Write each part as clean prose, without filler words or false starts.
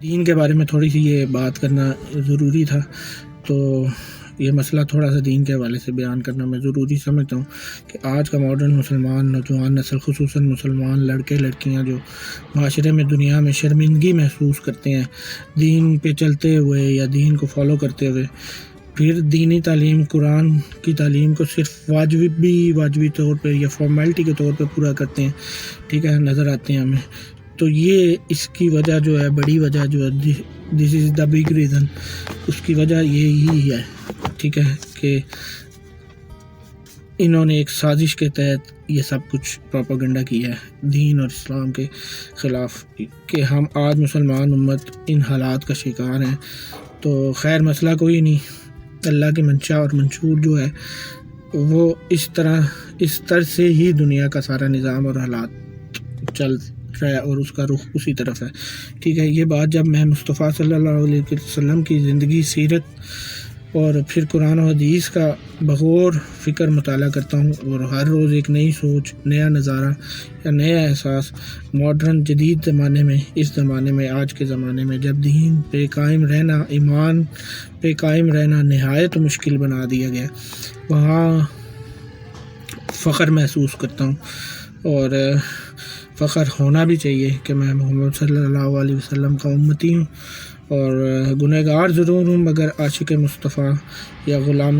دین کے بارے میں تھوڑی سی یہ بات کرنا ضروری تھا، تو یہ مسئلہ تھوڑا سا دین کے حوالے سے بیان کرنا میں ضروری سمجھتا ہوں کہ آج کا ماڈرن مسلمان نوجوان نسل، خصوصاً مسلمان لڑکے لڑکیاں جو معاشرے میں دنیا میں شرمندگی محسوس کرتے ہیں دین پہ چلتے ہوئے یا دین کو فالو کرتے ہوئے، پھر دینی تعلیم، قرآن کی تعلیم کو صرف واجبی طور پہ یا فارمیلٹی کے طور پہ پورا کرتے ہیں، ٹھیک ہے، نظر آتے ہیں ہمیں. تو یہ اس کی وجہ جو ہے، بڑی وجہ جو ہے، دس از دا بگ ریزن، اس کی وجہ یہی ہے، ٹھیک ہے، کہ انہوں نے ایک سازش کے تحت یہ سب کچھ پروپیگنڈا کیا ہے دین اور اسلام کے خلاف، کہ ہم آج مسلمان امت ان حالات کا شکار ہیں. تو خیر مسئلہ کوئی نہیں، اللہ کی منشا اور منشور جو ہے وہ اس طرح سے ہی دنیا کا سارا نظام اور حالات چل رہا ہے اور اس کا رخ اسی طرف ہے، ٹھیک ہے. یہ بات جب میں مصطفیٰ صلی اللہ علیہ وسلم کی زندگی، سیرت اور پھر قرآن و حدیث کا بغور فکر مطالعہ کرتا ہوں، اور ہر روز ایک نئی سوچ، نیا نظارہ یا نیا احساس، ماڈرن جدید زمانے میں، اس زمانے میں، آج کے زمانے میں جب دین پہ قائم رہنا، ایمان پہ قائم رہنا نہایت مشکل بنا دیا گیا، وہاں فخر محسوس کرتا ہوں. اور فخر ہونا بھی چاہیے کہ میں محمد صلی اللہ علیہ وسلم کا امتی ہوں، اور گنہگار ضرور ہوں مگر عاشق مصطفیٰ یا غلام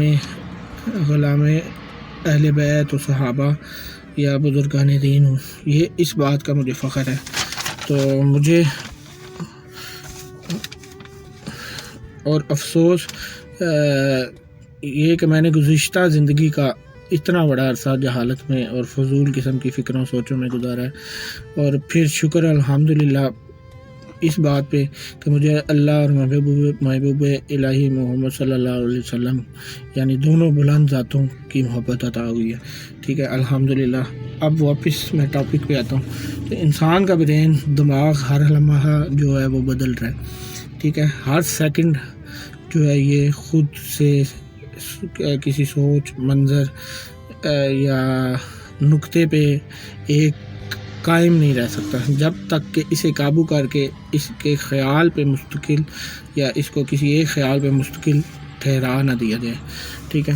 اہل بیت و صحابہ یا بزرگان دین ہوں. یہ اس بات کا مجھے فخر ہے. تو مجھے اور افسوس یہ کہ میں نے گزشتہ زندگی کا اتنا بڑا عرصہ جہالت میں اور فضول قسم کی فکروں سوچوں میں گزارا ہے، اور پھر شکر الحمدللہ اس بات پہ کہ مجھے اللہ اور محبوب الہی محمد صلی اللہ علیہ وسلم یعنی دونوں بلند ذاتوں کی محبت عطا ہوئی ہے، ٹھیک ہے، الحمدللہ. اب واپس میں ٹاپک پہ آتا ہوں کہ انسان کا برین، دماغ ہر لمحہ جو ہے وہ بدل رہا ہے، ٹھیک ہے. ہر سیکنڈ جو ہے یہ خود سے کسی سوچ، منظر یا نقطے پہ ایک قائم نہیں رہ سکتا جب تک کہ اسے قابو کر کے اس کے خیال پہ مستقل یا اس کو کسی ایک خیال پہ مستقل ٹھہرا نہ دیا جائے، ٹھیک ہے.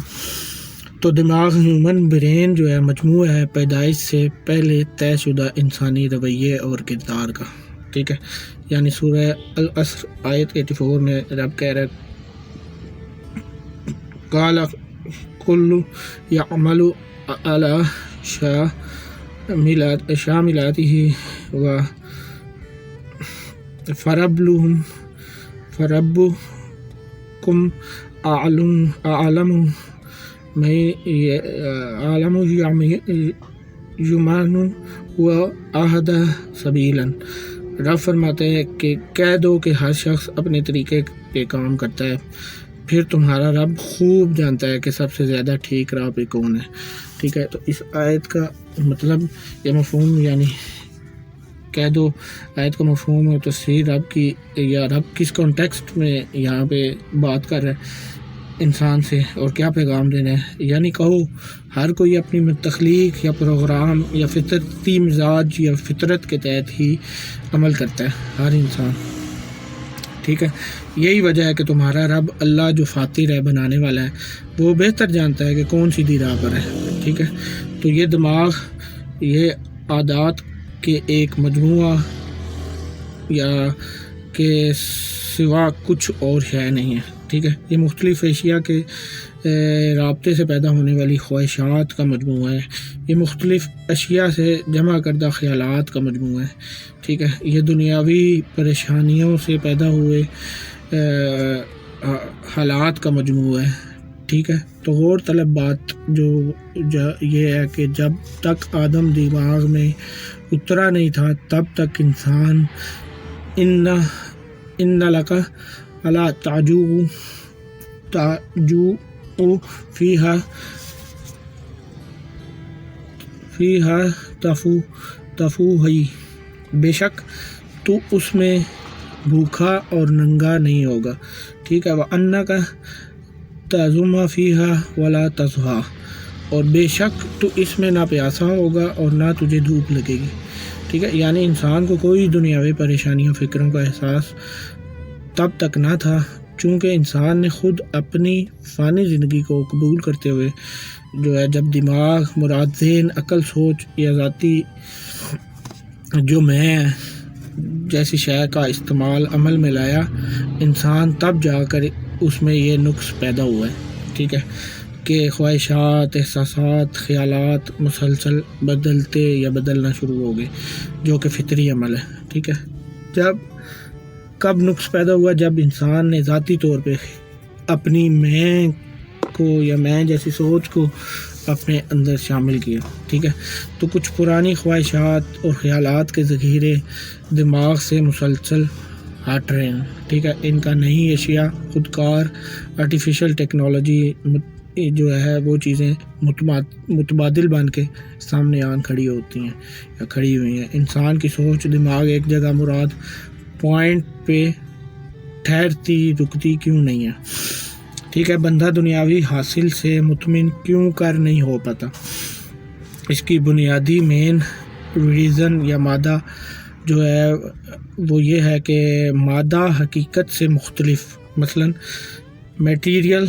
تو دماغ، ہیومن برین جو ہے مجموعہ ہے پیدائش سے پہلے طے شدہ انسانی رویے اور کردار کا، ٹھیک ہے. یعنی سورہ العصر آیت 84 میں رب کہہ رہا ہے قال کل یعمل علی شاملاتہ و فربکم اعلم یمن و اہدی سبیلا. رب فرماتے ہیں کہ کہہ دو کہ ہر شخص اپنے طریقے پہ کام کرتا ہے، پھر تمہارا رب خوب جانتا ہے کہ سب سے زیادہ ٹھیک راہ پہ کون ہے، ٹھیک ہے. تو اس آیت کا مطلب یا مفہوم، یعنی کہہ دو آیت کا مفہوم اور تفسیر رب کی، یا رب کس کانٹیکسٹ میں یہاں پہ بات کر رہا ہے انسان سے اور کیا پیغام دینا ہے. یعنی کہو ہر کوئی اپنی تخلیق یا پروگرام یا فطرتی مزاج یا فطرت کے تحت ہی عمل کرتا ہے، ہر انسان، ٹھیک ہے. یہی وجہ ہے کہ تمہارا رب اللہ جو فاطر ہے، بنانے والا ہے، وہ بہتر جانتا ہے کہ کون سیدھی راہ پر ہے، ٹھیک ہے. تو یہ دماغ، یہ عادات کے ایک مجموعہ یا کے سوا کچھ اور ہے نہیں ہے، ٹھیک ہے. یہ مختلف اشیاء کے رابطے سے پیدا ہونے والی خواہشات کا مجموعہ ہے، یہ مختلف اشیاء سے جمع کردہ خیالات کا مجموعہ ہے، ٹھیک ہے. یہ دنیاوی پریشانیوں سے پیدا ہوئے حالات کا مجموعہ ہے، ٹھیک ہے. تو غور طلب بات جو یہ ہے کہ جب تک آدم دماغ میں اترا نہیں تھا تب تک انسان ان لک الا تعجو فیہا تفوہی، بے شک تو اس میں بھوکا اور ننگا نہیں ہوگا، ٹھیک ہے. وَأَنَّكَ تَعْظُمَ فِيهَا وَلَا تَضْحَىٰ، اور بے شک تو اس میں نہ پیاسا ہوگا اور نہ تجھے دھوپ لگے گی، ٹھیک ہے، یعنی انسان کو کوئی دنیاوی پریشانیوں فکروں کا احساس تب تک نہ تھا چونکہ انسان نے خود اپنی فانی زندگی کو قبول کرتے ہوئے جو ہے جب دماغ، مراد ذہن، عقل، سوچ یا ذاتی جو میں جیسی شے کا استعمال عمل میں لایا، انسان تب جا کر اس میں یہ نقص پیدا ہوا ہے، ٹھیک ہے، کہ خواہشات، احساسات، خیالات مسلسل بدلتے یا بدلنا شروع ہو گئے جو کہ فطری عمل ہے، ٹھیک ہے۔ کب نقص پیدا ہوا؟ جب انسان نے ذاتی طور پہ اپنی میں کو یا میں جیسی سوچ کو اپنے اندر شامل کیا، ٹھیک ہے، تو کچھ پرانی خواہشات اور خیالات کے ذخیرے دماغ سے مسلسل ہٹ رہے ہیں، ٹھیک ہے، ان کا نئی اشیاء، خودکار آرٹیفیشل ٹیکنالوجی جو ہے وہ چیزیں متبادل بن کے سامنے کھڑی ہوتی ہیں یا کھڑی ہوئی ہیں۔ انسان کی سوچ، دماغ ایک جگہ مراد پوائنٹ پہ ٹھہرتی رکتی کیوں نہیں ہے، ٹھیک ہے، بندہ دنیاوی حاصل سے مطمئن کیوں کر نہیں ہو پاتا؟ اس کی بنیادی مین ریزن یا مادہ جو ہے وہ یہ ہے کہ مادہ حقیقت سے مختلف، مثلا material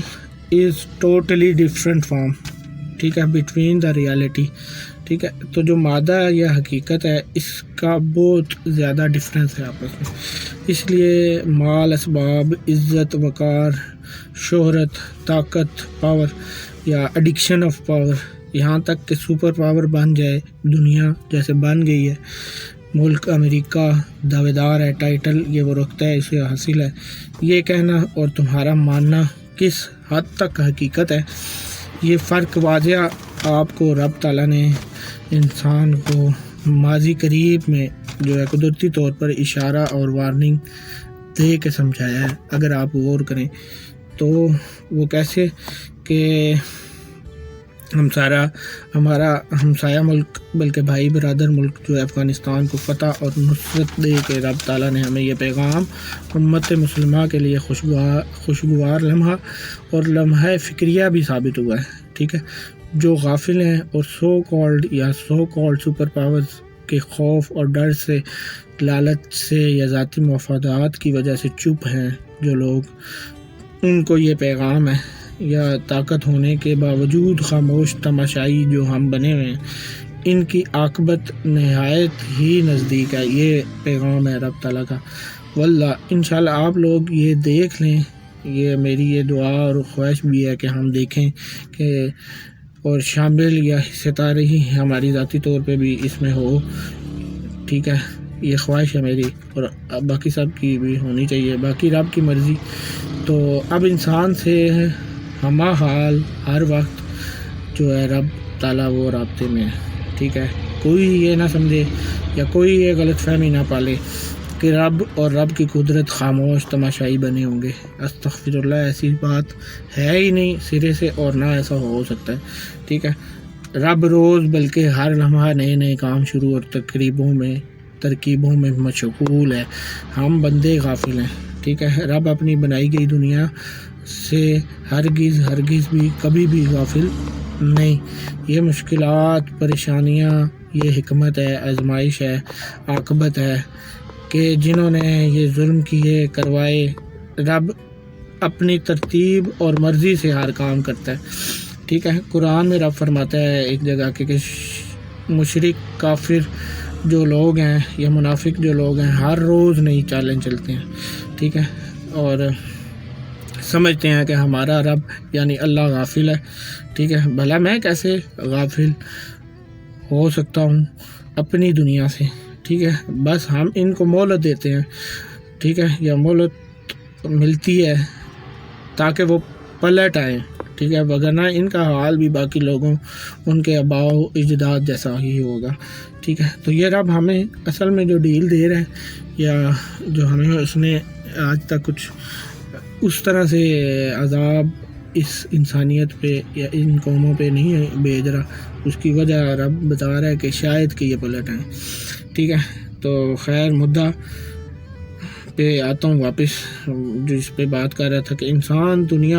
is totally different from, ٹھیک ہے، بٹوین دا ریالٹی، ٹھیک ہے، تو جو مادہ یا حقیقت ہے اس کا بہت زیادہ ڈفرینس ہے آپس میں، اس لیے مال، اسباب، عزت، وقار، شہرت، طاقت، پاور یا ایڈکشن آف پاور، یہاں تک کہ سپر پاور بن جائے دنیا جیسے بن گئی ہے، ملک امریکہ دعوے دار ہے، ٹائٹل یہ وہ رکھتا ہے، اسے حاصل ہے، یہ کہنا اور تمہارا ماننا کس حد تک حقیقت ہے، یہ فرق واضح آپ کو رب تعالیٰ نے انسان کو ماضی قریب میں جو ہے قدرتی طور پر اشارہ اور وارننگ دے کے سمجھایا ہے۔ اگر آپ غور کریں تو وہ کیسے کہ ہمارا ہمسایہ ملک بلکہ بھائی برادر ملک جو ہے افغانستان کو فتح اور نصرت دے کے رب تعالیٰ نے ہمیں یہ پیغام امت مسلمہ کے لیے خوشگوار لمحہ اور لمحہ فکریہ بھی ثابت ہوا ہے، ٹھیک ہے، جو غافل ہیں اور سو کالڈ سپر پاورز کے خوف اور ڈر سے، لالچ سے یا ذاتی مفادات کی وجہ سے چپ ہیں، جو لوگ ان کو یہ پیغام ہے یا طاقت ہونے کے باوجود خاموش تماشائی جو ہم بنے ہوئے ہیں، ان کی عاقبت نہایت ہی نزدیک ہے۔ یہ پیغام ہے رب تعالیٰ کا، واللہ انشاءاللہ آپ لوگ یہ دیکھ لیں، یہ میری یہ دعا اور خواہش بھی ہے کہ ہم دیکھیں کہ اور شامل یا حصہ داری ہماری ذاتی طور پہ بھی اس میں ہو، ٹھیک ہے، یہ خواہش ہے میری اور باقی سب کی بھی ہونی چاہیے، باقی رب کی مرضی۔ تو اب انسان سے ہمہ حال ہر وقت جو ہے رب تعالیٰ وہ رابطے میں ہے، ٹھیک ہے، کوئی یہ نہ سمجھے یا کوئی یہ غلط فہمی نہ پالے کہ رب اور رب کی قدرت خاموش تماشائی بنے ہوں گے، استغفر اللہ، ایسی بات ہے ہی نہیں سرے سے، اور نہ ایسا ہو سکتا ہے، ٹھیک ہے، رب روز بلکہ ہر لمحہ نئے کام شروع اور ترکیبوں میں مشغول ہے، ہم بندے غافل ہیں، ٹھیک ہے، رب اپنی بنائی گئی دنیا سے ہرگز بھی کبھی بھی غافل نہیں، یہ مشکلات، پریشانیاں، یہ حکمت ہے، آزمائش ہے، عاقبت ہے کہ جنہوں نے یہ ظلم کیے کروائے، رب اپنی ترتیب اور مرضی سے ہر کام کرتا ہے، ٹھیک ہے، قرآن میں رب فرماتا ہے ایک جگہ کہ مشرک کافر جو لوگ ہیں یا منافق جو لوگ ہیں ہر روز نئی چالیں چلتے ہیں، ٹھیک ہے، اور سمجھتے ہیں کہ ہمارا رب یعنی اللہ غافل ہے، ٹھیک ہے، بھلا میں کیسے غافل ہو سکتا ہوں اپنی دنیا سے، ٹھیک ہے، بس ہم ان کو مہلت دیتے ہیں، ٹھیک ہے، یا مہلت ملتی ہے تاکہ وہ پلٹ آئیں، ٹھیک ہے، وگرنہ ان کا حال بھی باقی لوگوں ان کے آباء و اجداد جیسا ہی ہوگا، ٹھیک ہے، تو یہ رب ہمیں اصل میں جو ڈیل دے رہا ہے یا جو ہمیں اس نے آج تک کچھ اس طرح سے عذاب اس انسانیت پہ یا ان قوموں پہ نہیں بھیج رہا، اس کی وجہ رب بتا رہا ہے کہ شاید کہ یہ پلٹ آئیں، ٹھیک ہے، تو خیر مدعا پہ آتا ہوں واپس، جس پہ بات کر رہا تھا کہ انسان دنیا